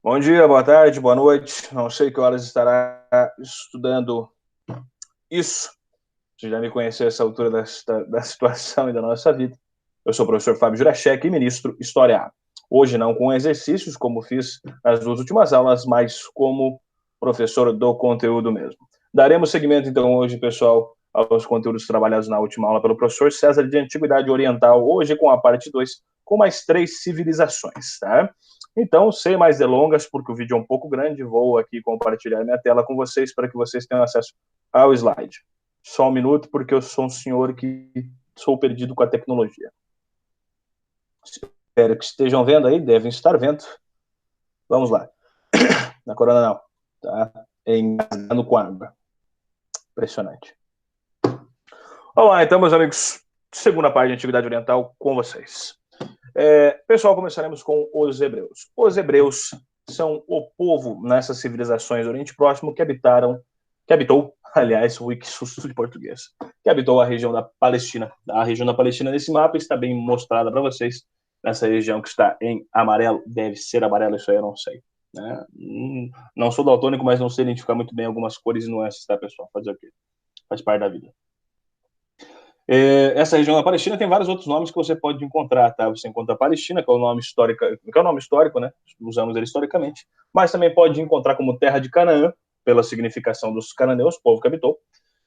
Bom dia, boa tarde, boa noite. Não sei que horas estará estudando isso. Você já me conheceu essa altura da situação e da nossa vida. Eu sou o professor Fábio Jurachek e ministro História A. Hoje não com exercícios, como fiz nas duas últimas aulas, mas como professor do conteúdo mesmo. Daremos seguimento, então, hoje, pessoal, aos conteúdos trabalhados na última aula pelo professor César de Antiguidade Oriental, hoje com a parte 2, com mais 3 civilizações, tá? Então, sem mais delongas, porque o vídeo é um pouco grande, vou aqui compartilhar minha tela com vocês para que vocês tenham acesso ao slide. Só um minuto, porque eu sou um senhor que sou perdido com a tecnologia. Espero que estejam vendo aí, devem estar vendo. Vamos lá. Na corona não, tá? Engasgando com água. Impressionante. Olá, então, meus amigos. Segunda parte de Antiguidade Oriental com vocês. Pessoal, começaremos com os hebreus. Os hebreus são o povo nessas civilizações do Oriente Próximo que habitou, aliás, o susto de português, que habitou a região da Palestina. A região da Palestina nesse mapa está bem mostrada para vocês. Nessa região que está em amarelo, deve ser amarelo, isso aí eu não sei. Né? Não sou daltônico, mas não sei identificar muito bem algumas cores e nuances, tá, pessoal? Fazer o quê? Faz parte da vida. Essa região da Palestina tem vários outros nomes que você pode encontrar, tá? Você encontra a Palestina, que é o nome histórico, né? Usamos ele historicamente, mas também pode encontrar como terra de Canaã, pela significação dos cananeus, povo que habitou,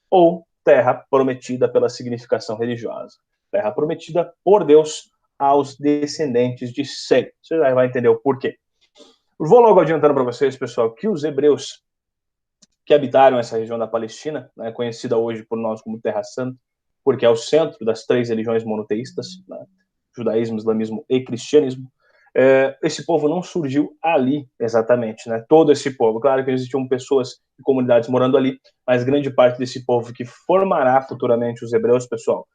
ou terra prometida pela significação religiosa. Terra prometida por Deus aos descendentes de Sem. Você já vai entender o porquê. Vou logo adiantando para vocês, pessoal, que os hebreus que habitaram essa região da Palestina, né, conhecida hoje por nós como Terra Santa, porque é o centro das três religiões monoteístas, né, judaísmo, islamismo e cristianismo. Esse povo não surgiu ali exatamente, né? Todo esse povo. Claro que existiam pessoas e comunidades morando ali, mas grande parte desse povo que formará futuramente os hebreus, pessoal,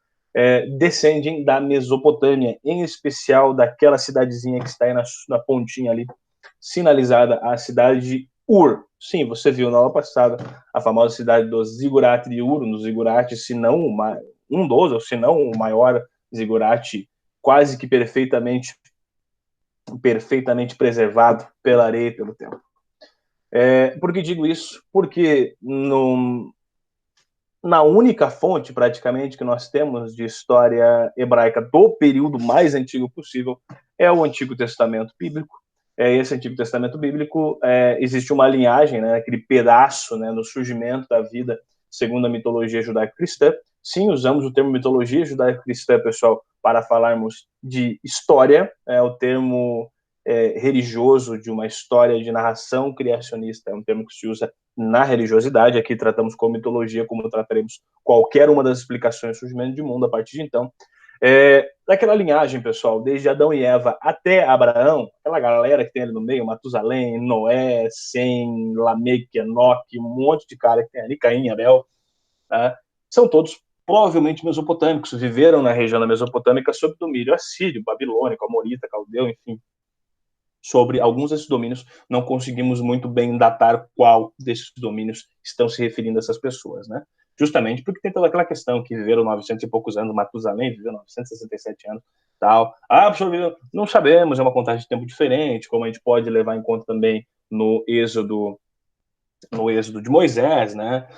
descendem da Mesopotâmia, em especial daquela cidadezinha que está aí na pontinha ali, sinalizada a cidade de Ur. Sim, você viu na aula passada a famosa cidade do Zigurate de Ur, no Zigurate, se não um dos, ou se não o maior Zigurate, quase que perfeitamente preservado pela areia e pelo tempo. Por que digo isso? Porque na única fonte, praticamente, que nós temos de história hebraica do período mais antigo possível é o Antigo Testamento Bíblico. Esse Antigo Testamento Bíblico, existe uma linhagem, né, aquele pedaço, né, no surgimento da vida segundo a mitologia judaico-cristã. Sim, usamos o termo mitologia judaico-cristã, pessoal, para falarmos de história, o termo religioso de uma história de narração criacionista, é um termo que se usa na religiosidade. Aqui tratamos como mitologia, como trataremos qualquer uma das explicações do surgimento do mundo a partir de então. Daquela linhagem, pessoal, desde Adão e Eva até Abraão, aquela galera que tem ali no meio, Matusalém, Noé, Sem, Lameque, Enoque, um monte de cara que tem ali, Caim, Abel, tá? São todos provavelmente mesopotâmicos, viveram na região da Mesopotâmica sob domínio assírio, babilônico, amorita, caldeu, enfim. Sobre alguns desses domínios, não conseguimos muito bem datar qual desses domínios estão se referindo a essas pessoas, né? Justamente porque tem toda aquela questão que viveram 900 e poucos anos, Matusalém viveu 967 anos, tal. Não sabemos, é uma contagem de tempo diferente, como a gente pode levar em conta também no êxodo de Moisés, né?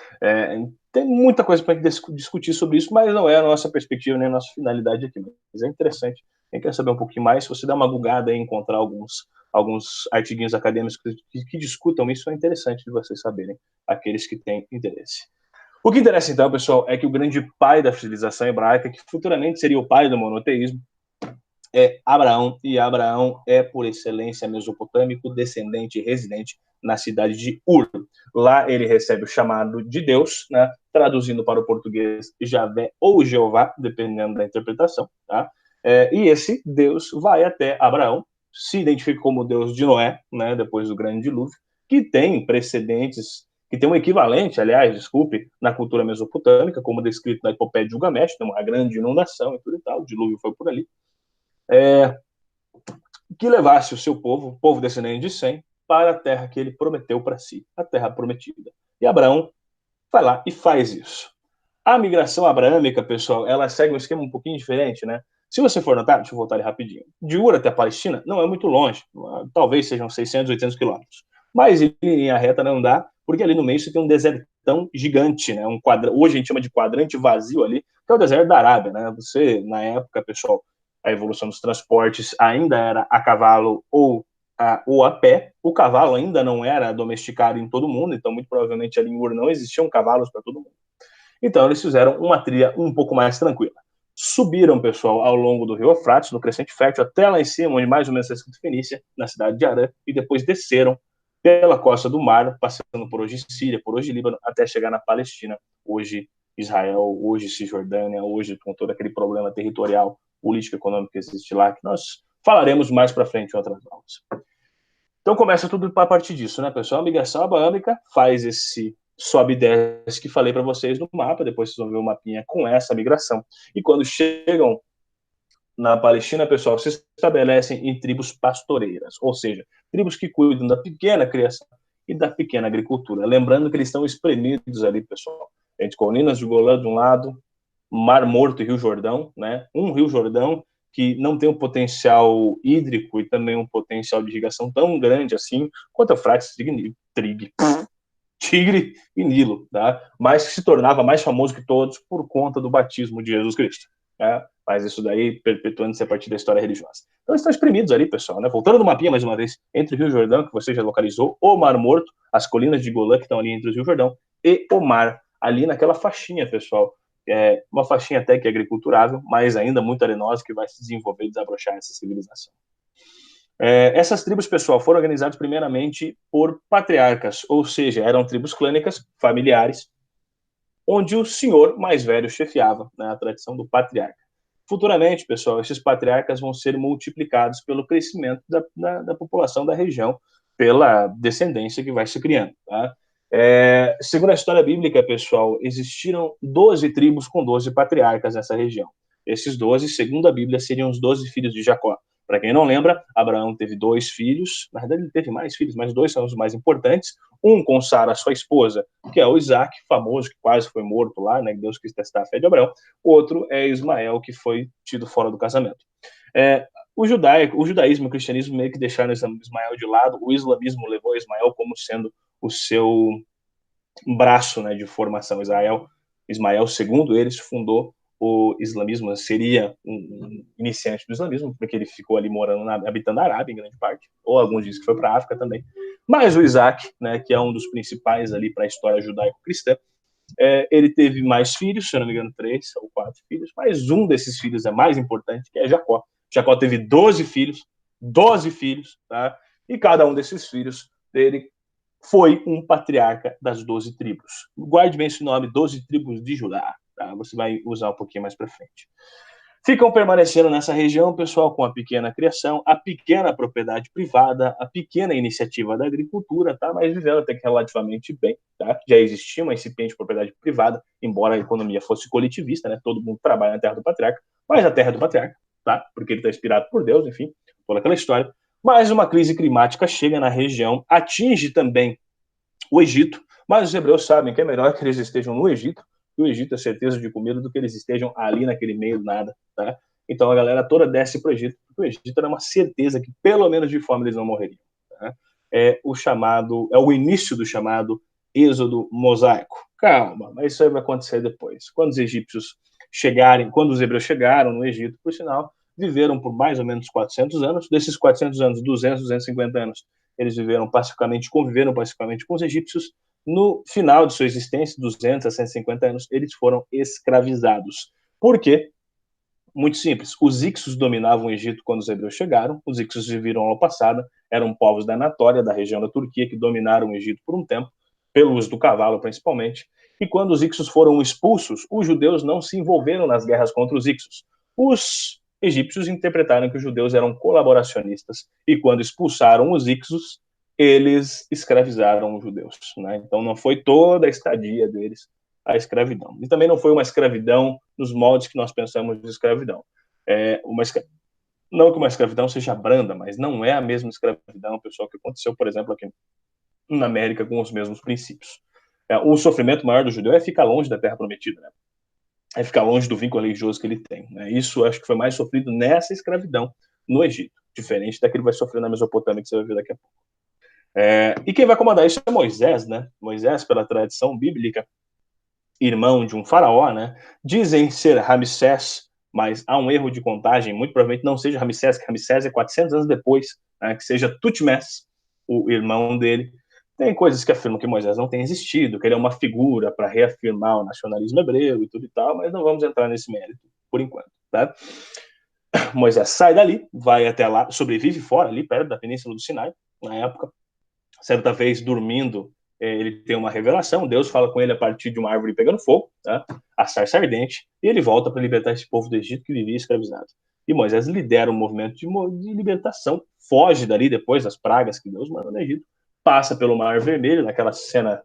Tem muita coisa para discutir sobre isso, mas não é a nossa perspectiva nem a nossa finalidade aqui. Mas é interessante. Quem quer saber um pouquinho mais, se você dá uma bugada e encontrar alguns artiguinhos acadêmicos que discutam isso, é interessante de vocês saberem, aqueles que têm interesse. O que interessa, então, pessoal, é que o grande pai da civilização hebraica, que futuramente seria o pai do monoteísmo, é Abraão, e Abraão é, por excelência, mesopotâmico, descendente e residente na cidade de Ur. Lá ele recebe o chamado de Deus, né, traduzindo para o português Javé ou Jeová, dependendo da interpretação, tá? E esse Deus vai até Abraão, se identifica como Deus de Noé, né, depois do grande dilúvio, que tem precedentes, que tem um equivalente, aliás, desculpe, na cultura mesopotâmica, como descrito na Epopeia de Gilgamesh, tem uma grande inundação e tudo e tal, o dilúvio foi por ali, que levasse o seu povo, o povo descendente de Sem, para a terra que ele prometeu para si, a terra prometida. E Abraão vai lá e faz isso. A migração abraâmica, pessoal, ela segue um esquema um pouquinho diferente, né? Se você for notar, deixa eu voltar ali rapidinho, de Ur até a Palestina não é muito longe, talvez sejam 600, 800 quilômetros, mas em linha reta não dá, porque ali no meio você tem um desertão gigante, né? Hoje a gente chama de quadrante vazio ali, que é o deserto da Arábia, né? Você, na época, pessoal, a evolução dos transportes ainda era a cavalo ou a pé. O cavalo ainda não era domesticado em todo mundo, então muito provavelmente ali em Ur não existiam cavalos para todo mundo. Então eles fizeram uma trilha um pouco mais tranquila. Subiram, pessoal, ao longo do rio Eufrates, no Crescente Fértil, até lá em cima, onde mais ou menos está escrito Fenícia, na cidade de Arã, e depois desceram pela costa do mar, passando por hoje Síria, por hoje Líbano, até chegar na Palestina, hoje Israel, hoje Cisjordânia, hoje com todo aquele problema territorial, político, econômico que existe lá, que nós falaremos mais para frente em outras aulas. Então começa tudo a partir disso, né, pessoal? A migração abrâmica faz esse sobe e desce que falei para vocês no mapa, depois vocês vão ver o mapinha com essa migração. E quando chegam na Palestina, pessoal, se estabelecem em tribos pastoreiras, ou seja, tribos que cuidam da pequena criação e da pequena agricultura. Lembrando que eles estão espremidos ali, pessoal, entre colinas de Golã de um lado, Mar Morto e Rio Jordão, né? Um Rio Jordão que não tem um potencial hídrico e também um potencial de irrigação tão grande assim quanto o Eufrates, Tigre e Nilo, tá? Mas que se tornava mais famoso que todos por conta do batismo de Jesus Cristo. Né? Mas isso daí perpetuando-se a partir da história religiosa. Então estão espremidos ali, pessoal. Né? Voltando no mapinha mais uma vez, entre o Rio Jordão, que você já localizou, o Mar Morto, as colinas de Golã que estão ali entre o Rio Jordão, e o mar, ali naquela faixinha, pessoal. Uma faixinha até que é agriculturável, mas ainda muito arenosa, que vai se desenvolver e desabrochar essa civilização. Essas tribos, pessoal, foram organizadas primeiramente por patriarcas, ou seja, eram tribos clânicas, familiares, onde o senhor mais velho chefiava, né, a tradição do patriarca. Futuramente, pessoal, esses patriarcas vão ser multiplicados pelo crescimento da população da região, pela descendência que vai se criando. Tá? Segundo a história bíblica, pessoal, existiram 12 tribos com 12 patriarcas nessa região. Esses 12, segundo a Bíblia, seriam os 12 filhos de Jacó. Para quem não lembra, Abraão teve 2 filhos, na verdade ele teve mais filhos, mas 2 são os mais importantes. Um com Sara, sua esposa, que é o Isaac, famoso, que quase foi morto lá, né? Deus quis testar a fé de Abraão. O outro é Ismael, que foi tido fora do casamento. O judaísmo e o cristianismo meio que deixaram Ismael de lado, o islamismo levou Ismael como sendo o seu braço, né, de formação. Ismael, segundo eles, fundou o islamismo, seria um iniciante do islamismo, porque ele ficou ali morando, habitando a Arábia em grande parte, ou alguns dizem que foi para a África também. Mas o Isaac, né, que é um dos principais ali para a história judaico-cristã, ele teve mais filhos, se eu não me engano, 3 ou 4 filhos, mas um desses filhos é mais importante, que é Jacó. Jacó teve 12 filhos, tá? E cada um desses filhos dele foi um patriarca das 12 tribos. Guarde bem esse nome, 12 tribos de Judá. Tá? Você vai usar um pouquinho mais para frente. Ficam permanecendo nessa região, pessoal, com a pequena criação, a pequena propriedade privada, a pequena iniciativa da agricultura, tá? Mas vivendo até que relativamente bem. Tá? Já existia uma incipiente propriedade privada, embora a economia fosse coletivista, né? Todo mundo trabalha na terra do patriarca, mas a terra do patriarca, tá? Porque ele está inspirado por Deus, enfim, toda aquela história. Mas uma crise climática chega na região, atinge também o Egito, mas os hebreus sabem que é melhor que eles estejam no Egito, que o Egito é certeza de comida, do que eles estejam ali naquele meio do nada, tá? Então a galera toda desce para o Egito, porque o Egito era uma certeza que pelo menos de fome eles não morreriam. Tá? É o início do chamado êxodo mosaico. Calma, mas isso aí vai acontecer depois. Quando os hebreus chegaram no Egito, por sinal, viveram por mais ou menos 400 anos. Desses 400 anos, 200, 250 anos, eles conviveram pacificamente com os egípcios. No final de sua existência, 200 a 150 anos, eles foram escravizados. Por quê? Muito simples. Os Ixos dominavam o Egito quando os hebreus chegaram. Os Ixos viviram ao passado, eram povos da Anatólia, da região da Turquia, que dominaram o Egito por um tempo, pelo uso do cavalo principalmente. E quando os Ixos foram expulsos, os judeus não se envolveram nas guerras contra os Ixos. Os egípcios interpretaram que os judeus eram colaboracionistas e quando expulsaram os Ixos, eles escravizaram os judeus. Né? Então não foi toda a estadia deles a escravidão. E também não foi uma escravidão nos moldes que nós pensamos de escravidão. Não que uma escravidão seja branda, mas não é a mesma escravidão, pessoal, que aconteceu, por exemplo, aqui na América com os mesmos princípios. O sofrimento maior do judeu é ficar longe da terra prometida. Né? é ficar longe do vínculo religioso que ele tem. Né? Isso acho que foi mais sofrido nessa escravidão no Egito, diferente daquele que vai sofrer na Mesopotâmia, que você vai ver daqui a pouco. E quem vai comandar isso é Moisés, né? Moisés, pela tradição bíblica, irmão de um faraó, né? Dizem ser Ramsés, mas há um erro de contagem, muito provavelmente não seja Ramsés, que Ramsés é 400 anos depois, né? Que seja Tutmés, o irmão dele. Tem coisas que afirmam que Moisés não tem existido, que ele é uma figura para reafirmar o nacionalismo hebreu e tudo e tal, mas não vamos entrar nesse mérito por enquanto, tá? Moisés sai dali, vai até lá, sobrevive fora, ali perto da Península do Sinai, na época. Certa vez, dormindo, ele tem uma revelação, Deus fala com ele a partir de uma árvore pegando fogo, tá? A sarça ardente, e ele volta para libertar esse povo do Egito que vivia escravizado. E Moisés lidera um movimento de libertação, foge dali depois das pragas que Deus manda no Egito, passa pelo Mar Vermelho, naquela cena,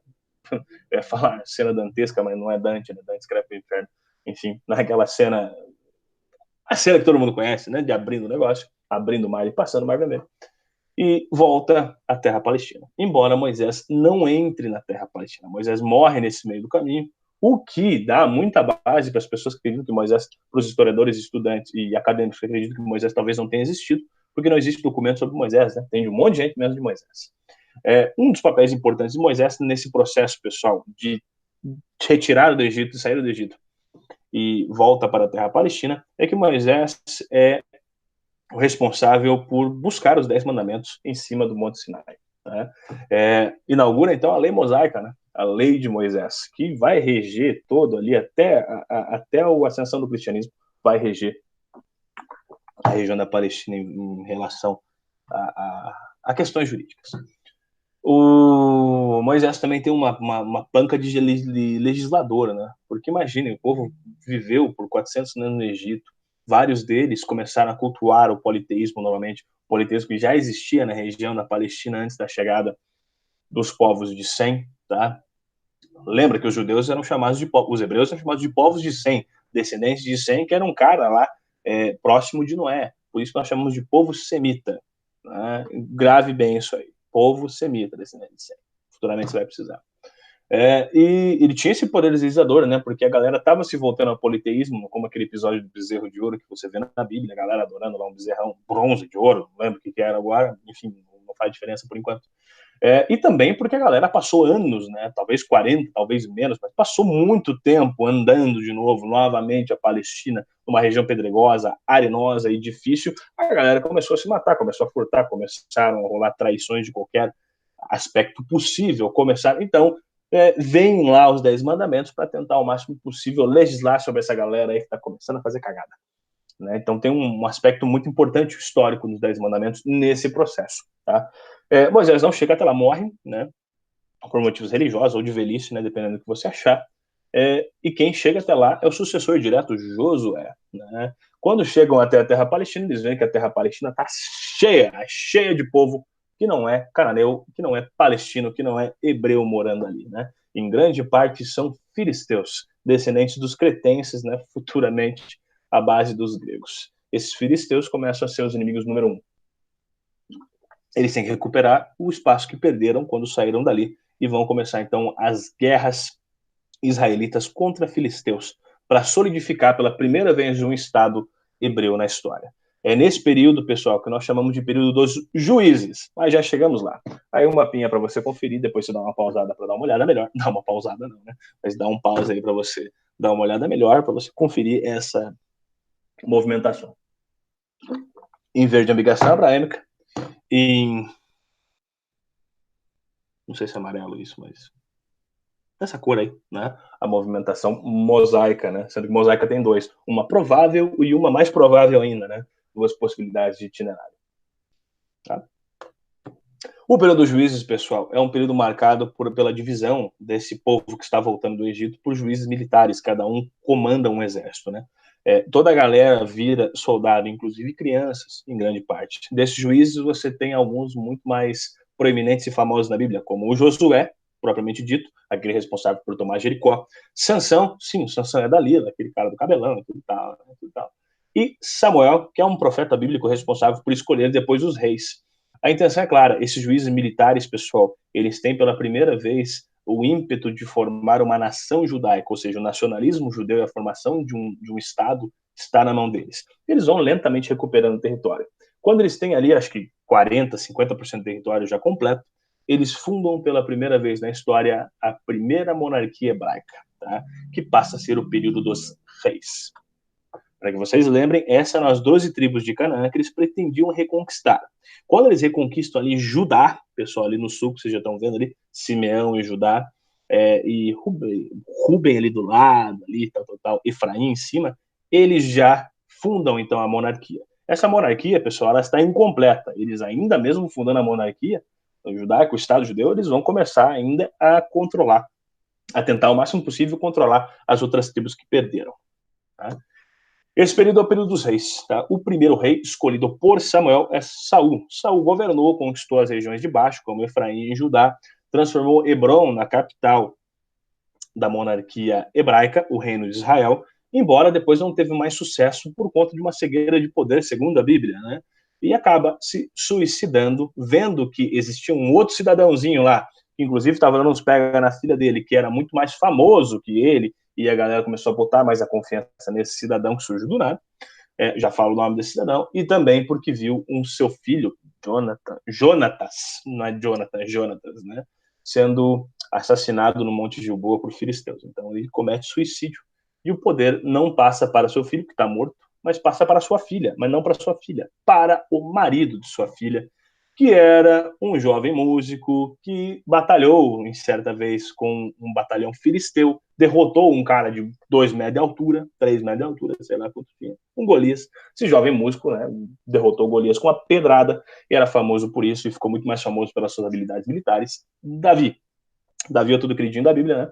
eu ia falar cena dantesca, mas não é Dante, né? Dante escreve para o inferno. Enfim, naquela cena, a cena que todo mundo conhece, né? De abrindo o negócio, abrindo o mar e passando o Mar Vermelho. E volta à terra palestina. Embora Moisés não entre na terra palestina. Moisés morre nesse meio do caminho, o que dá muita base para as pessoas que acreditam que Moisés, para os historiadores, estudantes e acadêmicos que acreditam que Moisés talvez não tenha existido, porque não existe documento sobre Moisés, né? Tem de um monte de gente menos de Moisés. Um dos papéis importantes de Moisés nesse processo, pessoal, de retirada do Egito, de sair do Egito e volta para a terra palestina, é que Moisés é o responsável por buscar os 10 mandamentos em cima do Monte Sinai. Né? Inaugura, então, a lei mosaica, né? A lei de Moisés, que vai reger todo ali, até a ascensão do cristianismo, vai reger a região da Palestina em relação a questões jurídicas. O Moisés também tem uma panca de legisladora, né? Porque imaginem, o povo viveu por 400 anos no Egito, vários deles começaram a cultuar o politeísmo novamente, o politeísmo que já existia na região da Palestina antes da chegada dos povos de Sem, tá? Lembra que os judeus eram chamados de povos, os hebreus eram chamados de povos de Sem, descendentes de Sem, que era um cara lá próximo de Noé, por isso nós chamamos de povo semita, né? Grave bem isso aí, povo semita, descendente de Sem, futuramente você vai precisar. E ele tinha esse poder legislador, né? Porque a galera estava se voltando ao politeísmo, como aquele episódio do bezerro de ouro que você vê na Bíblia, a galera adorando lá um bezerrão bronze de ouro, não lembro o que era agora, enfim, não faz diferença por enquanto. E também porque a galera passou anos, né? Talvez 40, talvez menos, mas passou muito tempo andando de novo, novamente, a Palestina, uma região pedregosa, arenosa e difícil. A galera começou a se matar, começou a furtar, começaram a rolar traições de qualquer aspecto possível. Então, vêm lá os 10 mandamentos para tentar ao máximo possível legislar sobre essa galera aí que está começando a fazer cagada. Né? Então tem um aspecto muito importante histórico dos 10 mandamentos nesse processo. Tá? Moisés não chega até lá, morre, né? Por motivos religiosos ou de velhice, né? Dependendo do que você achar. E quem chega até lá é o sucessor direto, Josué. Né? Quando chegam até a terra palestina, eles veem que a terra palestina está cheia de povo que não é cananeu, que não é palestino, que não é hebreu morando ali. Né? Em grande parte são filisteus, descendentes dos cretenses, né? Futuramente a base dos gregos. Esses filisteus começam a ser os inimigos número 1. Eles têm que recuperar o espaço que perderam quando saíram dali e vão começar então as guerras israelitas contra filisteus para solidificar pela primeira vez um estado hebreu na história. É nesse período, pessoal, que nós chamamos de período dos juízes, mas já chegamos lá. Aí um mapinha para você conferir, depois você dá uma pausada para dar uma olhada melhor. Dá uma pausada não, né? Mas dá um pause aí para você dar uma olhada melhor, para você conferir essa movimentação. Em verde, ambigação abraâmica. Em... não sei se é amarelo isso, mas... essa cor aí, né? A movimentação mosaica, né? Sendo que mosaica tem 2. Uma provável e uma mais provável ainda, né? 2 possibilidades de itinerário. Tá? O período dos juízes, pessoal, é um período marcado pela divisão desse povo que está voltando do Egito por juízes militares. Cada um comanda um exército, né? Toda a galera vira soldado, inclusive crianças, em grande parte. Desses juízes, você tem alguns muito mais proeminentes e famosos na Bíblia, como o Josué, propriamente dito, aquele responsável por tomar Jericó. Sansão, sim, Sansão é Dalila, aquele cara do cabelão e tudo tal, né, tudo tal. E Samuel, que é um profeta bíblico responsável por escolher depois os reis. A intenção é clara, esses juízes militares, pessoal, eles têm pela primeira vez o ímpeto de formar uma nação judaica, ou seja, o nacionalismo judeu e a formação de um Estado está na mão deles. Eles vão lentamente recuperando o território. Quando eles têm ali, acho que 40%, 50% do território já completo, eles fundam pela primeira vez na história a primeira monarquia hebraica, tá? Que passa a ser o período dos reis. Para que vocês lembrem, essas eram as 12 tribos de Canaã que eles pretendiam reconquistar. Quando eles reconquistam ali Judá, pessoal ali no sul, que vocês já estão vendo ali, Simeão e Judá, e Ruben ali do lado, ali, tal, Efraim em cima, eles já fundam então a monarquia. Essa monarquia, pessoal, ela está incompleta. Eles ainda mesmo fundando a monarquia judaica, o Estado judeu, eles vão começar ainda a controlar, a tentar o máximo possível controlar as outras tribos que perderam. Tá? Esse período é o período dos reis. Tá? O primeiro rei escolhido por Samuel é Saul. Saul governou, conquistou as regiões de baixo, como Efraim e Judá, transformou Hebrom na capital da monarquia hebraica, o reino de Israel, embora depois não teve mais sucesso por conta de uma cegueira de poder, segundo a Bíblia, né? E acaba se suicidando, vendo que existia um outro cidadãozinho lá, que inclusive estava dando uns pega na filha dele, que era muito mais famoso que ele, e a galera começou a botar mais a confiança nesse cidadão que surge do nada. Já falo o nome desse cidadão, e também porque viu um seu filho, Jonatas, não é Jonathan, é Jonatas, né? Sendo assassinado no Monte Gilboa por filisteus. Então ele comete suicídio. E o poder não passa para seu filho, que está morto, mas passa para sua filha, mas não para sua filha, para o marido de sua filha, que era um jovem músico que batalhou em certa vez com um batalhão filisteu, derrotou um cara de 2 metros de altura, 3 metros de altura, sei lá quanto tinha, um Golias. Esse jovem músico, né, derrotou o Golias com uma pedrada, e era famoso por isso, e ficou muito mais famoso pelas suas habilidades militares. Davi é tudo queridinho da Bíblia, né?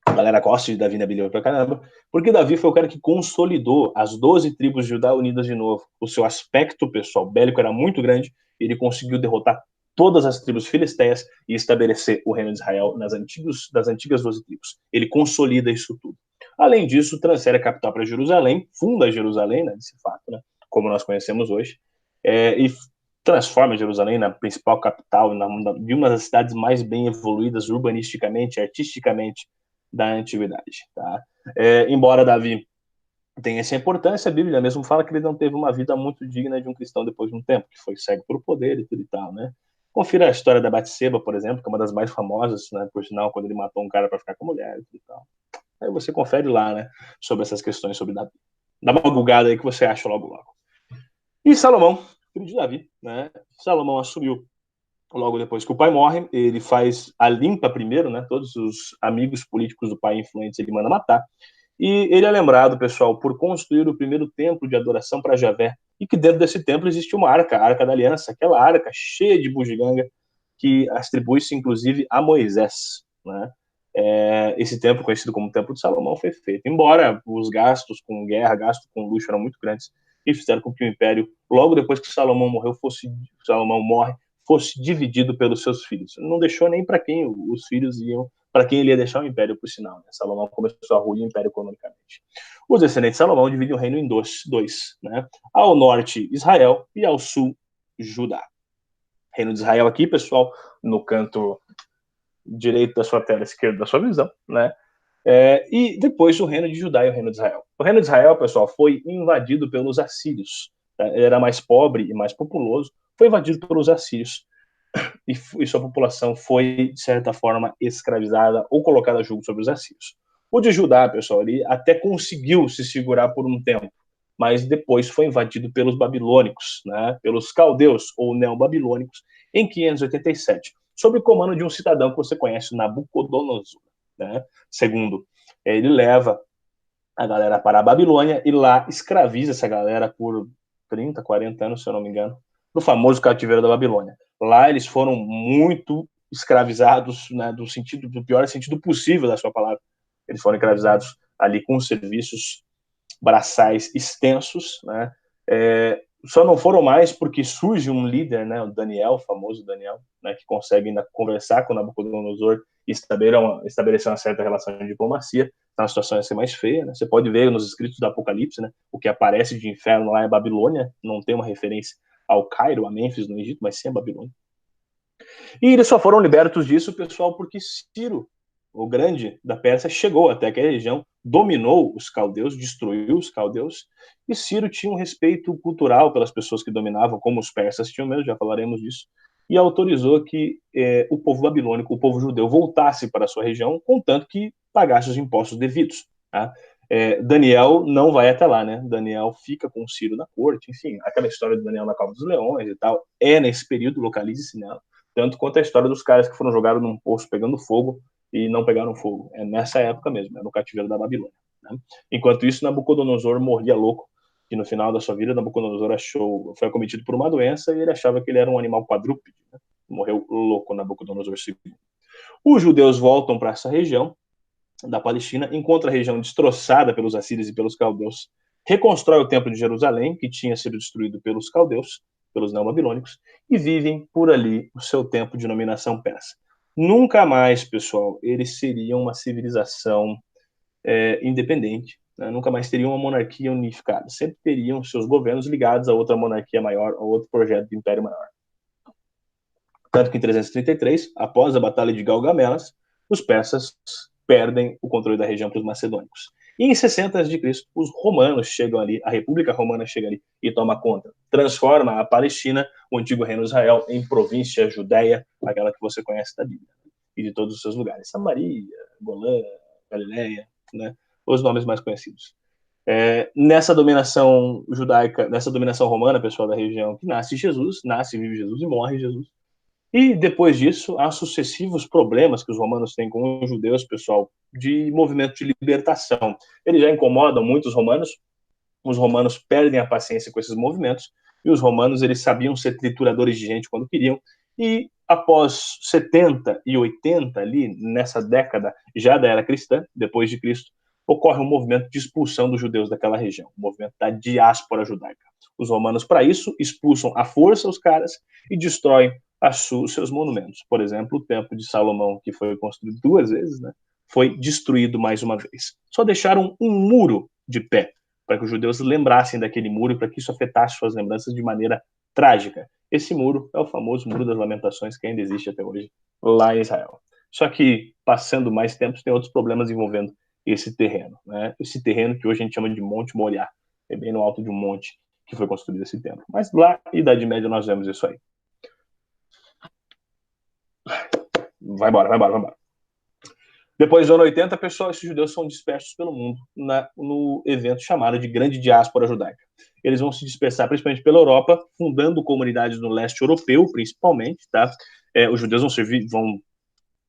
A galera gosta de Davi na Bíblia pra caramba, porque Davi foi o cara que consolidou as 12 tribos de Judá unidas de novo. O seu aspecto pessoal bélico era muito grande, e ele conseguiu derrotar todas as tribos filisteias e estabelecer o reino de Israel das antigas 12 tribos. Ele consolida isso tudo. Além disso, transfere a capital para Jerusalém, funda Jerusalém, né, desse fato, né, como nós conhecemos hoje, e transforma Jerusalém na principal capital, de uma das cidades mais bem evoluídas urbanisticamente, artisticamente, da antiguidade. Tá? Embora Davi tenha essa importância, a Bíblia mesmo fala que ele não teve uma vida muito digna de um cristão depois de um tempo, que foi cego pelo poder e tudo e tal, né? Confira a história da Batseba, por exemplo, que é uma das mais famosas, né, por sinal, quando ele matou um cara para ficar com a mulher e tudo e tal. Aí você confere lá, né, sobre essas questões sobre Davi. Dá uma bugada aí que você acha logo logo. E Salomão, filho de Davi, né? Salomão assumiu logo depois que o pai morre, ele faz a limpa primeiro, né? Todos os amigos políticos do pai influentes ele manda matar. E ele é lembrado, pessoal, por construir o primeiro templo de adoração para Javé. E que dentro desse templo existe uma arca, a Arca da Aliança, aquela arca cheia de bugiganga que atribui-se, inclusive, a Moisés, né? Esse templo, conhecido como Templo de Salomão, foi feito. Embora os gastos com guerra, gastos com luxo eram muito grandes, e fizeram com que o império, logo depois que Salomão morre, fosse dividido pelos seus filhos. Não deixou nem para quem os filhos iam, para quem ele ia deixar o império, por sinal. Né? Salomão começou a ruir o império economicamente. Os descendentes de Salomão dividem o reino em dois, né? Ao norte, Israel, e ao sul, Judá. Reino de Israel aqui, pessoal, no canto direito da sua tela, esquerdo da sua visão, né? E depois o reino de Judá e o reino de Israel. O reino de Israel, pessoal, foi invadido pelos assírios. Ele era mais pobre e mais populoso, foi invadido pelos assírios. E sua população foi, de certa forma, escravizada ou colocada a julgo sobre os assírios. O de Judá, pessoal, ele até conseguiu se segurar por um tempo, mas depois foi invadido pelos babilônicos, né, pelos caldeus ou neobabilônicos, em 587, sob o comando de um cidadão que você conhece, Nabucodonosor. Né? Segundo, ele leva a galera para a Babilônia e lá escraviza essa galera por 30, 40 anos, se eu não me engano, no famoso cativeiro da Babilônia. Lá eles foram muito escravizados, né, do pior sentido possível da sua palavra. Eles foram escravizados ali com serviços braçais extensos, né? Só não foram mais porque surge um líder, né, o Daniel, o famoso Daniel, né, que consegue ainda conversar com Nabucodonosor e estabelecer uma certa relação de diplomacia. Então a situação ia ser mais feia, né? Você pode ver nos escritos do Apocalipse, né, o que aparece de inferno lá é Babilônia, não tem uma referência ao Cairo, a Mênfis no Egito, mas sim a Babilônia. E eles só foram libertos disso, pessoal, porque Ciro, o grande da Pérsia, chegou até aquela região, dominou os caldeus, destruiu os caldeus, e Ciro tinha um respeito cultural pelas pessoas que dominavam, como os persas tinham mesmo, já falaremos disso, e autorizou que o povo babilônico, o povo judeu, voltasse para a sua região, contanto que pagasse os impostos devidos. Tá? Daniel não vai até lá, né? Daniel fica com Ciro na corte, enfim, aquela história de Daniel na Cova dos Leões e tal, nesse período, localize-se nela, tanto quanto a história dos caras que foram jogados num poço pegando fogo e não pegaram fogo. É nessa época mesmo, é no cativeiro da Babilônia. Né? Enquanto isso, Nabucodonosor morria louco, que no final da sua vida, Nabucodonosor foi acometido por uma doença e ele achava que ele era um animal quadrúpede. Né? Morreu louco Nabucodonosor II. Os judeus voltam para essa região da Palestina, encontra a região destroçada pelos assírios e pelos caldeus, reconstrói o templo de Jerusalém, que tinha sido destruído pelos caldeus, pelos neobabilônicos, e vivem por ali o seu tempo de dominação persa. Nunca mais, pessoal, eles seriam uma civilização independente, né? Nunca mais teriam uma monarquia unificada, sempre teriam seus governos ligados a outra monarquia maior, a outro projeto de império maior. Tanto que em 333, após a Batalha de Galgamelas, os persas perdem o controle da região para os macedônicos. E em 60 a.C., os romanos chegam ali, a República Romana chega ali e toma conta. Transforma a Palestina, o antigo reino de Israel, em província Judéia, aquela que você conhece da Bíblia, e de todos os seus lugares. Samaria, Golã, Galileia, né? Os nomes mais conhecidos. Nessa dominação judaica, nessa dominação romana, pessoal da região, que nasce Jesus, nasce, vive Jesus e morre Jesus. E depois disso, há sucessivos problemas que os romanos têm com os judeus, pessoal, de movimento de libertação. Eles já incomodam muito os romanos perdem a paciência com esses movimentos, e os romanos eles sabiam ser trituradores de gente quando queriam, e após 70 e 80, ali nessa década já da era cristã, depois de Cristo, ocorre um movimento de expulsão dos judeus daquela região, o movimento da diáspora judaica. Os romanos, para isso, expulsam à força os caras e destroem os seus monumentos. Por exemplo, o Templo de Salomão, que foi construído 2 vezes, né, foi destruído mais uma vez. Só deixaram um muro de pé, para que os judeus lembrassem daquele muro e para que isso afetasse suas lembranças de maneira trágica. Esse muro é o famoso Muro das Lamentações, que ainda existe até hoje lá em Israel. Só que, passando mais tempo, tem outros problemas envolvendo esse terreno. Né? Esse terreno que hoje a gente chama de Monte Moriá, é bem no alto de um monte que foi construído esse templo. Mas lá, na Idade Média, nós vemos isso aí. Vai embora. Depois do ano 80, pessoal, esses judeus são dispersos pelo mundo no evento chamado de Grande Diáspora Judaica. Eles vão se dispersar principalmente pela Europa, fundando comunidades no leste europeu, principalmente. Tá? Os judeus vão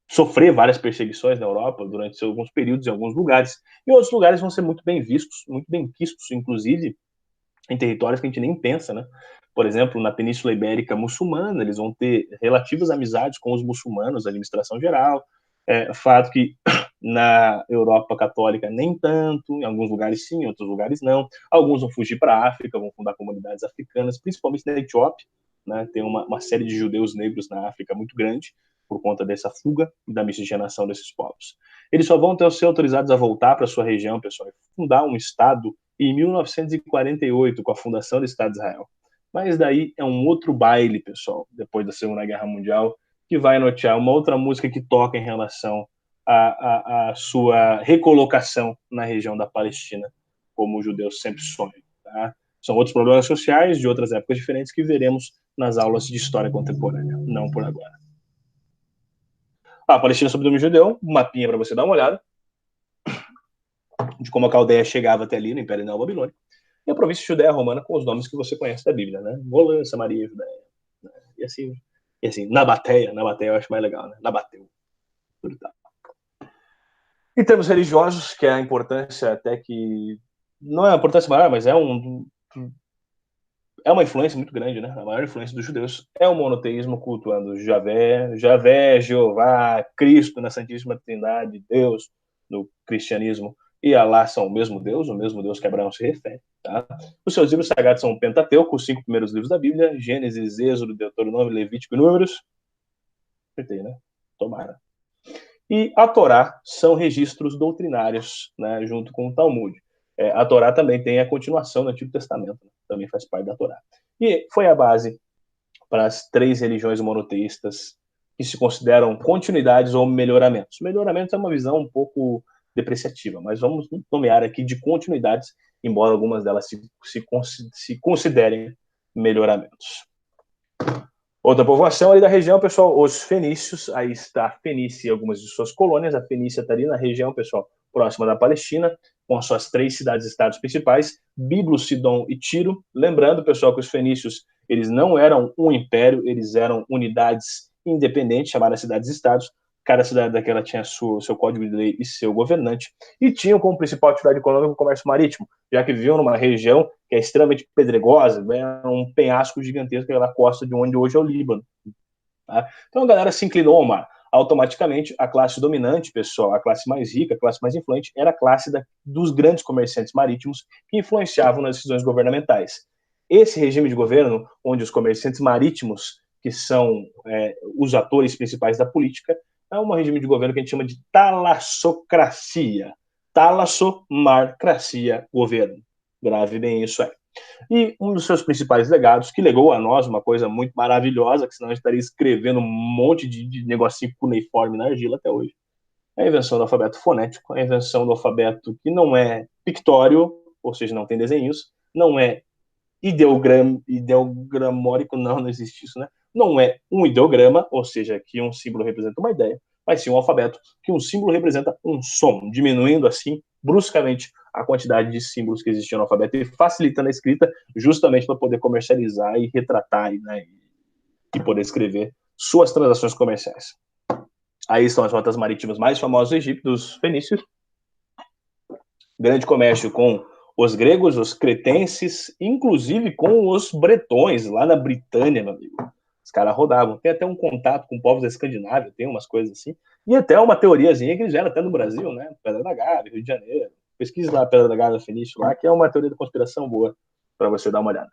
sofrer várias perseguições na Europa durante alguns períodos, em alguns lugares. E outros lugares vão ser muito bem vistos, muito bem quistos, inclusive em territórios que a gente nem pensa, né? Por exemplo, na Península Ibérica muçulmana, eles vão ter relativas amizades com os muçulmanos, a administração geral. Fato que na Europa católica nem tanto, em alguns lugares sim, em outros lugares não. Alguns vão fugir para a África, vão fundar comunidades africanas, principalmente na Etiópia, né? Tem uma série de judeus negros na África muito grande, por conta dessa fuga e da miscigenação desses povos. Eles só vão ser autorizados a voltar para sua região, pessoal, e fundar um Estado em 1948, com a fundação do Estado de Israel. Mas daí é um outro baile, pessoal, depois da Segunda Guerra Mundial, que vai notear uma outra música que toca em relação à sua recolocação na região da Palestina, como os judeus sempre sonham. Tá? São outros problemas sociais de outras épocas diferentes que veremos nas aulas de história contemporânea, não por agora. A Palestina sob domínio judeu, um mapinha para você dar uma olhada de como a Caldeia chegava até ali no Império Neobabilônico, e a província Judéia Romana com os nomes que você conhece da Bíblia, né? Golã, Samaria, Judéia, né? E assim, Nabateia eu acho mais legal, né? Nabateu. Tudo tal. Em termos religiosos, que é a importância até que não é a importância maior, mas é uma influência muito grande, né? A maior influência dos judeus é o monoteísmo, cultuando Javé, Jeová, Cristo na Santíssima Trindade, Deus no cristianismo e Alá são o mesmo Deus que Abraão se refere. Tá? Os seus livros sagrados são o Pentateuco, os 5 primeiros livros da Bíblia, Gênesis, Êxodo, Deuteronômio, Levítico e Números. Acertei, né? Tomara. E a Torá são registros doutrinários, né, junto com o Talmud. A Torá também tem a continuação do Antigo Testamento, né, também faz parte da Torá. E foi a base para as 3 religiões monoteístas que se consideram continuidades ou melhoramentos. Melhoramentos é uma visão um pouco depreciativa, mas vamos nomear aqui de continuidades, embora algumas delas se considerem melhoramentos. Outra povoação ali da região, pessoal, os fenícios. Aí está a Fenícia e algumas de suas colônias. A Fenícia está ali na região, pessoal, próxima da Palestina, com as suas 3 cidades-estados principais, Biblos, Sidom e Tiro. Lembrando, pessoal, que os fenícios, eles não eram um império, eles eram unidades independentes, chamadas cidades-estados. Cada cidade daquela tinha seu código de lei e seu governante, e tinham como principal atividade econômica o comércio marítimo, já que viviam numa região que é extremamente pedregosa, né, um penhasco gigantesco na costa de onde hoje é o Líbano. Tá? Então a galera se inclinou ao mar. Automaticamente, a classe dominante, pessoal, a classe mais rica, a classe mais influente, era a classe dos grandes comerciantes marítimos que influenciavam nas decisões governamentais. Esse regime de governo, onde os comerciantes marítimos, que são os atores principais da política, é um regime de governo que a gente chama de talassocracia. Talassomarcracia, governo. Grave bem isso aí. E um dos seus principais legados, que legou a nós uma coisa muito maravilhosa, que senão a gente estaria escrevendo um monte de negocinho cuneiforme na argila até hoje, é a invenção do alfabeto fonético, a invenção do alfabeto que não é pictório, ou seja, não tem desenhos, não é ideogramórico, não existe isso, né? Não é um ideograma, ou seja, que um símbolo representa uma ideia, mas sim um alfabeto que um símbolo representa um som, diminuindo assim bruscamente a quantidade de símbolos que existiam no alfabeto e facilitando a escrita justamente para poder comercializar e retratar, né, e poder escrever suas transações comerciais. Aí estão as rotas marítimas mais famosas do Egito, dos fenícios. Grande comércio com os gregos, os cretenses, inclusive com os bretões, lá na Britânia, meu amigo. Os caras rodavam. Tem até um contato com povos da Escandinávia, tem umas coisas assim. E até uma teoriazinha que eles vieram até no Brasil, né? Pedra da Gávea, Rio de Janeiro. Pesquise lá a Pedra da Gávea Fenício lá, que é uma teoria da conspiração boa para você dar uma olhada.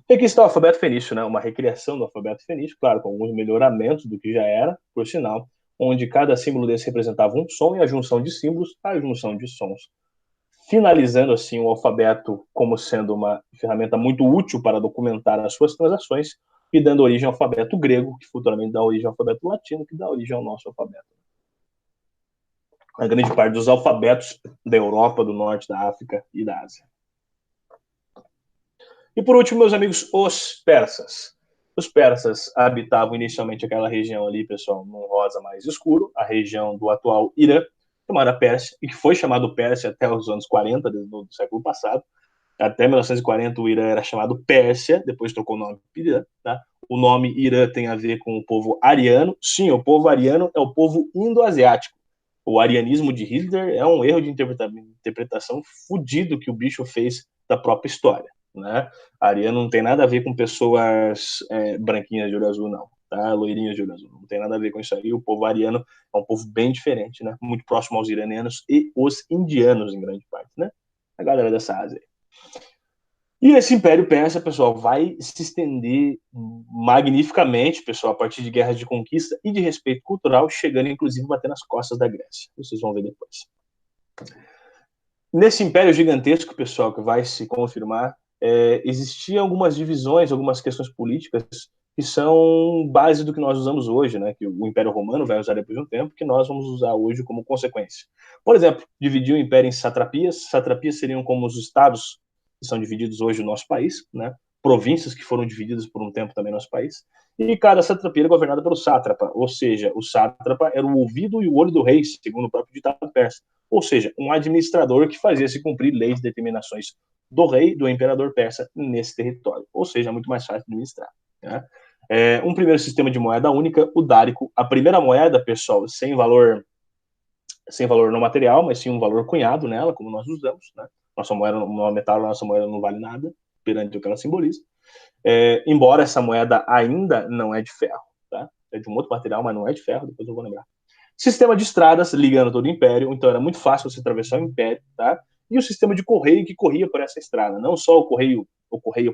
E aqui está o alfabeto fenício, né? Uma recriação do alfabeto fenício, claro, com alguns melhoramentos do que já era, por sinal, onde cada símbolo desse representava um som e a junção de símbolos, a junção de sons, finalizando assim o alfabeto como sendo uma ferramenta muito útil para documentar as suas transações e dando origem ao alfabeto grego, que futuramente dá origem ao alfabeto latino, que dá origem ao nosso alfabeto. A grande parte dos alfabetos da Europa, do Norte, da África e da Ásia. E por último, meus amigos, os persas. Os persas habitavam inicialmente aquela região ali, pessoal, num rosa mais escuro, a região do atual Irã, chamada Pérsia, e que foi chamado Pérsia até os anos 40 do século passado. Até 1940 o Irã era chamado Pérsia, depois trocou o nome para Irã. Tá? O nome Irã tem a ver com o povo ariano. Sim, o povo ariano é o povo indo-asiático. O arianismo de Hitler é um erro de interpretação fudido que o bicho fez da própria história. Né? Ariano não tem nada a ver com pessoas branquinhas de olho azul, não. Tá? Loirinhas de olho azul. Não tem nada a ver com isso aí. O povo ariano é um povo bem diferente, né? Muito próximo aos iranianos e os indianos, em grande parte. Né? A galera dessa Ásia. E esse Império Persa, pessoal, vai se estender magnificamente, pessoal, a partir de guerras de conquista e de respeito cultural, chegando inclusive a bater nas costas da Grécia. Vocês vão ver depois. Nesse império gigantesco, pessoal, que vai se confirmar, existiam algumas divisões, algumas questões políticas que são base do que nós usamos hoje, né? Que o Império Romano vai usar depois de um tempo, que nós vamos usar hoje como consequência. Por exemplo, dividiu o Império em satrapias. Satrapias seriam como os estados que são divididos hoje no nosso país, né? Províncias que foram divididas por um tempo também no nosso país. E cada satrapia era governada pelo sátrapa, ou seja, o sátrapa era o ouvido e o olho do rei, segundo o próprio ditado persa. Ou seja, um administrador que fazia se cumprir leis e determinações do rei, do imperador persa, nesse território. Ou seja, muito mais fácil de administrar. Né? Um primeiro sistema de moeda única, o dárico. A primeira moeda, pessoal, sem valor não material, mas sim um valor cunhado nela, como nós usamos. Né? Nossa moeda, uma metal, nossa moeda não vale nada, perante o que ela simboliza. Embora essa moeda ainda não é de ferro. Tá? É de um outro material, mas não é de ferro, depois eu vou lembrar. Sistema de estradas ligando todo o Império, então era muito fácil você atravessar o Império, tá? E o sistema de correio que corria por essa estrada, não só o correio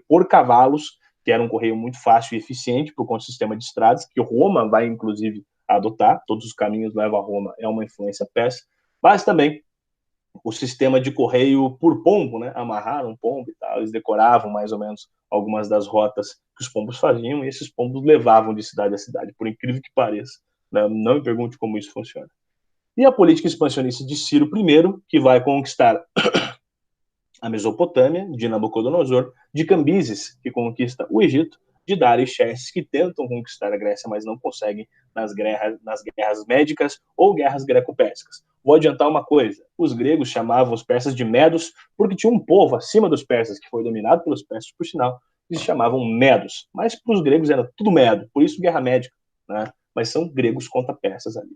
por cavalos, que era um correio muito fácil e eficiente por conta do sistema de estradas, que Roma vai inclusive adotar, todos os caminhos levam a Roma, é uma influência persa, mas também o sistema de correio por pombo, né? Amarraram um pombo e tal, eles decoravam mais ou menos algumas das rotas que os pombos faziam, e esses pombos levavam de cidade a cidade, por incrível que pareça. Né? Não me pergunte como isso funciona. E a política expansionista de Ciro I, que vai conquistar a Mesopotâmia, de Nabucodonosor, de Cambises, que conquista o Egito, de Dário e Xerxes, que tentam conquistar a Grécia, mas não conseguem nas guerras médicas ou guerras greco-pérsicas. Vou adiantar uma coisa: os gregos chamavam os persas de medos, porque tinha um povo acima dos persas, que foi dominado pelos persas, por sinal, que se chamavam medos. Mas para os gregos era tudo medo, por isso guerra médica. Né? Mas são gregos contra persas ali.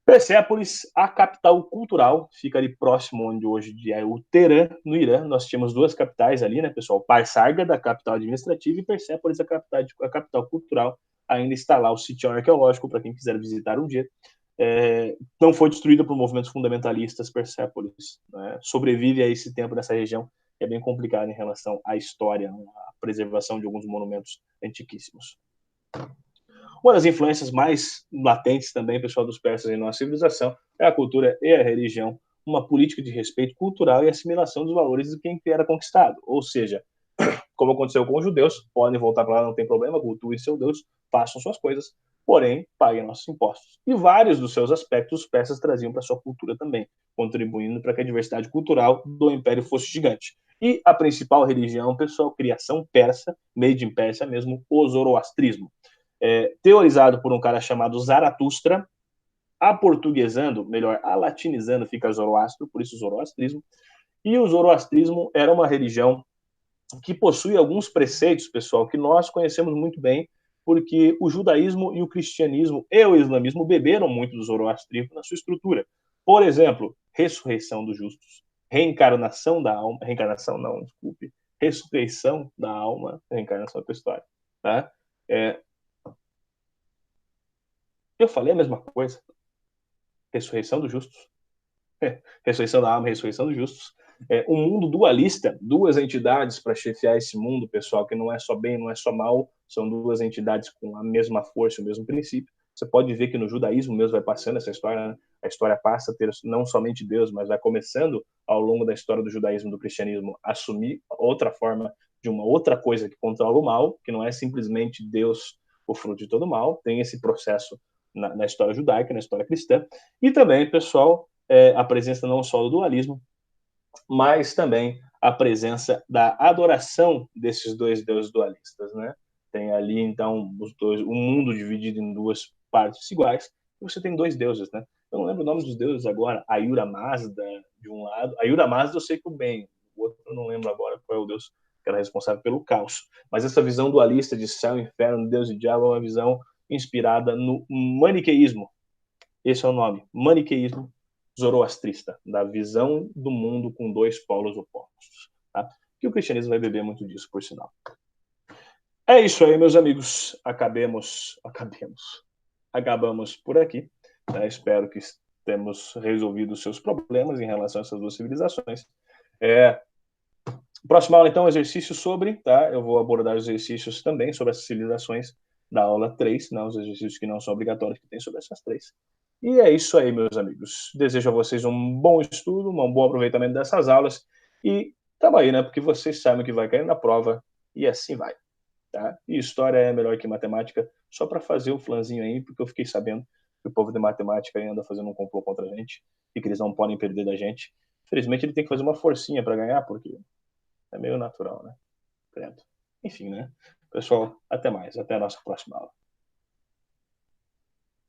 Persépolis, a capital cultural, fica ali próximo onde hoje é o Teherã, no Irã. Nós tínhamos duas capitais ali, né, pessoal? Parsarga, da capital administrativa, e Persépolis, a capital cultural. Ainda está lá o sítio arqueológico, para quem quiser visitar um dia. Não foi destruída por movimentos fundamentalistas, Persépolis. Né? Sobrevive a esse tempo nessa região, que é bem complicado em relação à história, à preservação de alguns monumentos antiquíssimos. Uma das influências mais latentes também, pessoal, dos persas em nossa civilização é a cultura e a religião, uma política de respeito cultural e assimilação dos valores de quem era conquistado. Ou seja, como aconteceu com os judeus, podem voltar para lá, não tem problema, cultuem seu Deus, façam suas coisas, porém, paguem nossos impostos. E vários dos seus aspectos os persas traziam para sua cultura também, contribuindo para que a diversidade cultural do império fosse gigante. E a principal religião, pessoal, criação persa, made in Pérsia mesmo, o zoroastrismo. Teorizado por um cara chamado Zaratustra, aportuguesando, melhor, alatinizando, fica Zoroastro, por isso zoroastrismo. E o zoroastrismo era uma religião que possui alguns preceitos, pessoal, que nós conhecemos muito bem, porque o judaísmo e o cristianismo e o islamismo beberam muito do zoroastrismo na sua estrutura. Por exemplo, ressurreição dos justos, reencarnação da alma, reencarnação não, desculpe, ressurreição da alma, reencarnação é outra história, tá? Eu falei a mesma coisa. Ressurreição dos justos. Ressurreição da alma, ressurreição dos justos. Um mundo dualista, duas entidades para chefiar esse mundo, pessoal, que não é só bem, não é só mal, são duas entidades com a mesma força, o mesmo princípio. Você pode ver que no judaísmo mesmo vai passando essa história, né? A história passa a ter não somente Deus, mas vai começando ao longo da história do judaísmo, do cristianismo, a assumir outra forma de uma outra coisa que controla o mal, que não é simplesmente Deus o fruto de todo mal, tem esse processo na história judaica, na história cristã, e também, pessoal, a presença não só do dualismo, mas também a presença da adoração desses dois deuses dualistas, né? Tem ali, então, o mundo dividido em duas partes iguais, e você tem dois deuses, né? Eu não lembro o nome dos deuses agora, Ayura Mazda, de um lado. Ayura Mazda eu sei que o bem, o outro eu não lembro agora qual é o deus que era responsável pelo caos. Mas essa visão dualista de céu, inferno, Deus e diabo é uma visão inspirada no maniqueísmo. Esse é o nome, maniqueísmo zoroastrista, da visão do mundo com dois polos opostos. Tá? Que o cristianismo vai beber muito disso, por sinal. É isso aí, meus amigos. Acabamos por aqui. Tá? Espero que temos resolvido os seus problemas em relação a essas duas civilizações. Próxima aula, então, exercício sobre, tá? Eu vou abordar os exercícios também sobre as civilizações da aula 3, né? Os exercícios que não são obrigatórios que tem sobre essas três. E é isso aí, meus amigos. Desejo a vocês um bom estudo, um bom aproveitamento dessas aulas. E tamo aí, né? Porque vocês sabem que vai cair na prova e assim vai. Tá? E história é melhor que matemática, só para fazer o flanzinho aí, porque eu fiquei sabendo que o povo de matemática anda fazendo um complô contra a gente e que eles não podem perder da gente. Infelizmente, ele tem que fazer uma forcinha para ganhar, porque é meio natural, né? Credo. Enfim, né? Pessoal, até mais. Até a nossa próxima aula.